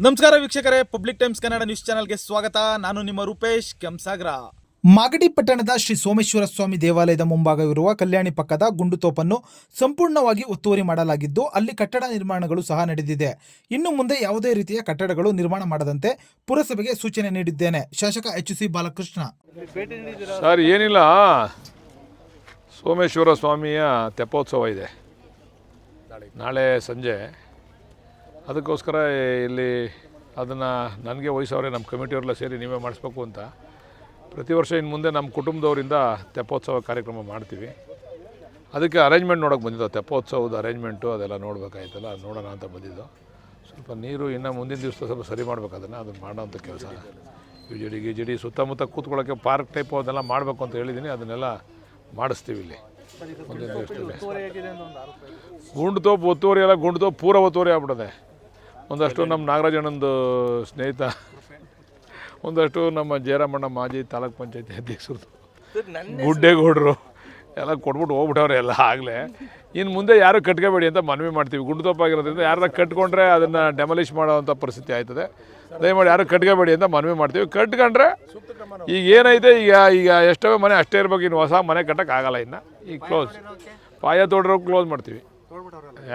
ನಮಸ್ಕಾರ ವೀಕ್ಷಕರೇ, public times Kannada news ಚಾನೆಲ್ಗೆ ಸ್ವಾಗತ. ನಾನು ನಿಮ್ಮ ರೂಪೇಶ್ ಕೆಂಸಾಗರ. ಮಾಗಡಿ ಪಟ್ಟಣದ ಶ್ರೀ ಸೋಮೇಶ್ವರ ಸ್ವಾಮಿ ದೇವಾಲಯದ ಮುಂಭಾಗವಿರುವ ಕಲ್ಯಾಣಿ ಪಕ್ಕದ ಗುಂಡುತೋಪನ್ನು ಸಂಪೂರ್ಣವಾಗಿ ಒತ್ತುವರಿ ಮಾಡಲಾಗಿದ್ದು, ಅಲ್ಲಿ ಕಟ್ಟಡ ನಿರ್ಮಾಣಗಳು ಸಹ ನಡೆದಿದೆ. ಇನ್ನು ಮುಂದೆ ಯಾವುದೇ ರೀತಿಯ ಕಟ್ಟಡಗಳು ನಿರ್ಮಾಣ ಮಾಡದಂತೆ ಪುರಸಭೆಗೆ ಸೂಚನೆ ನೀಡಿದ್ದೇನೆ. ಶಾಸಕ ಎಚ್.ಸಿ. ಬಾಲಕೃಷ್ಣ. ಸರ್, ಏನಿಲ್ಲ, ಸೋಮೇಶ್ವರ ಸ್ವಾಮಿಯ ತೆಪ್ಪೋತ್ಸವ ಇದೆ ನಾಳೆ ಸಂಜೆ. ಅದಕ್ಕೋಸ್ಕರ ಇಲ್ಲಿ ಅದನ್ನು ನನಗೆ ವಹಿಸೋರೆ, ನಮ್ಮ ಕಮಿಟಿಯವರೆಲ್ಲ ಸೇರಿ ನೀವೇ ಮಾಡಿಸ್ಬೇಕು ಅಂತ ಪ್ರತಿ ವರ್ಷ ಇನ್ನು ಮುಂದೆ ನಮ್ಮ ಕುಟುಂಬದವರಿಂದ ತೆಪ್ಪೋತ್ಸವ ಕಾರ್ಯಕ್ರಮ ಮಾಡ್ತೀವಿ. ಅದಕ್ಕೆ ಅರೇಂಜ್ಮೆಂಟ್ ನೋಡೋಕೆ ಬಂದಿದ್ದು, ತೆಪ್ಪೋತ್ಸವದ ಅರೇಂಜ್ಮೆಂಟು ಅದೆಲ್ಲ ನೋಡಬೇಕಾಯ್ತಲ್ಲ, ಅದು ನೋಡೋಣ ಅಂತ ಬಂದಿದ್ದು. ಸ್ವಲ್ಪ ನೀರು ಇನ್ನು ಮುಂದಿನ ದಿವಸ ಸ್ವಲ್ಪ ಸರಿ ಮಾಡ್ಬೇಕು, ಅದನ್ನು ಮಾಡೋಂಥ ಕೆಲಸ. ಗಿಜಡಿ ಸುತ್ತಮುತ್ತ ಕೂತ್ಕೊಳ್ಳೋಕ್ಕೆ ಪಾರ್ಕ್ ಟೈಪು ಅದೆಲ್ಲ ಮಾಡಬೇಕು ಅಂತ ಹೇಳಿದ್ದೀನಿ. ಅದನ್ನೆಲ್ಲ ಮಾಡಿಸ್ತೀವಿ ಇಲ್ಲಿ ಮುಂದಿನ ದಿವಸದಲ್ಲಿ. ಗುಂಡುತೋಪು ಒತ್ತುವರಿ ಎಲ್ಲ, ಗುಂಡುತೋಪು ಪೂರ ಒತ್ತುವರಿ ಆಗ್ಬಿಡೋದೆ. ಒಂದಷ್ಟು ನಮ್ಮ ನಾಗರಾಜಣ್ಣಂದು ಸ್ನೇಹಿತ, ಒಂದಷ್ಟು ನಮ್ಮ ಜಯರಾಮಣ್ಣ ಮಾಜಿ ತಾಲೂಕ್ ಪಂಚಾಯತಿ ಅಧ್ಯಕ್ಷರದು, ಗುಡ್ಡೇಗೌಡರು ಎಲ್ಲ ಕೊಟ್ಬಿಟ್ಟು ಹೋಗ್ಬಿಟ್ಟವ್ರೆ ಎಲ್ಲ ಆಗಲೇ. ಇನ್ನು ಮುಂದೆ ಯಾರು ಕಟ್ಕೋಬೇಡಿ ಅಂತ ಮನವಿ ಮಾಡ್ತೀವಿ. ಗುಂಡುತೋಪಾಗಿರೋದ್ರಿಂದ ಯಾರನ್ನ ಕಟ್ಕೊಂಡ್ರೆ ಅದನ್ನು ಡೆಮಾಲಿಷ್ ಮಾಡೋವಂಥ ಪರಿಸ್ಥಿತಿ ಆಯ್ತದೆ. ದಯಮಾಡಿ ಯಾರು ಕಟ್ಕೋಬೇಡಿ ಅಂತ ಮನವಿ ಮಾಡ್ತೀವಿ. ಕಟ್ಕೊಂಡ್ರೆ ಈಗ ಏನೈತೆ, ಈಗ ಎಷ್ಟೋ ಮನೆ ಅಷ್ಟೇ ಇರ್ಬೇಕು, ಇನ್ನು ಹೊಸ ಮನೆ ಕಟ್ಟೋಕ್ಕಾಗಲ್ಲ. ಇನ್ನು ಈಗ ಕ್ಲೋಸ್, ಪಾಯ ತೋಡ್ರೋ ಕ್ಲೋಸ್ ಮಾಡ್ತೀವಿ.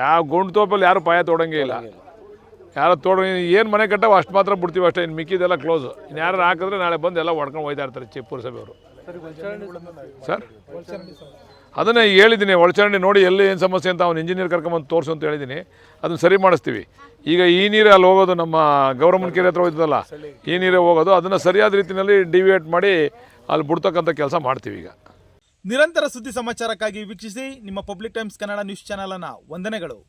ಯಾವ ಗುಂಡುತೋಪಲ್ಲಿ ಯಾರು ಪಾಯ ತೋಡೋಂಗೇ ಇಲ್ಲ. ಯಾರು ಏನು ಮನೆ ಕಟ್ಟವು ಅಷ್ಟು ಮಾತ್ರ ಬಿಡ್ತೀವಿ ಅಷ್ಟೇ. ಇನ್ನು ಮಿಕ್ಕಿದೆಲ್ಲ ಕ್ಲೋಸು. ಇನ್ನು ಯಾರು ಹಾಕಿದ್ರೆ ನಾಳೆ ಬಂದು ಎಲ್ಲ ಹೊಡ್ಕೊಂಡು ಹೋಯ್ತಾ ಇರ್ತಾರೆ ಪುರಸಭೆಯವರು. ಸರ್, ಅದನ್ನೇ ಹೇಳಿದ್ದೀನಿ, ಒಳಚರಂಡಿ ನೋಡಿ ಎಲ್ಲಿ ಏನು ಸಮಸ್ಯೆ ಅಂತ ಅವ್ನು ಇಂಜಿನಿಯರ್ ಕರ್ಕೊಂಬಂದು ತೋರಿಸು ಅಂತ ಹೇಳಿದ್ದೀನಿ. ಅದನ್ನು ಸರಿ ಮಾಡಿಸ್ತೀವಿ. ಈಗ ಈ ನೀರೇ ಅಲ್ಲಿ ಹೋಗೋದು, ನಮ್ಮ ಗೌರಮ್ಮನ ಕೆರೆ ಹತ್ರ ಹೋಯ್ತದಲ್ಲ, ಈ ನೀರೇ ಹೋಗೋದು. ಅದನ್ನು ಸರಿಯಾದ ರೀತಿಯಲ್ಲಿ ಡಿವಿಯೇಟ್ ಮಾಡಿ ಅಲ್ಲಿ ಬಿಡ್ತಕ್ಕಂಥ ಕೆಲಸ ಮಾಡ್ತೀವಿ. ಈಗ ನಿರಂತರ ಸುದ್ದಿ ಸಮಾಚಾರಕ್ಕಾಗಿ ವೀಕ್ಷಿಸಿ ನಿಮ್ಮ public times Kannada news channel ಅನ್ನು. ವಂದನೆಗಳು.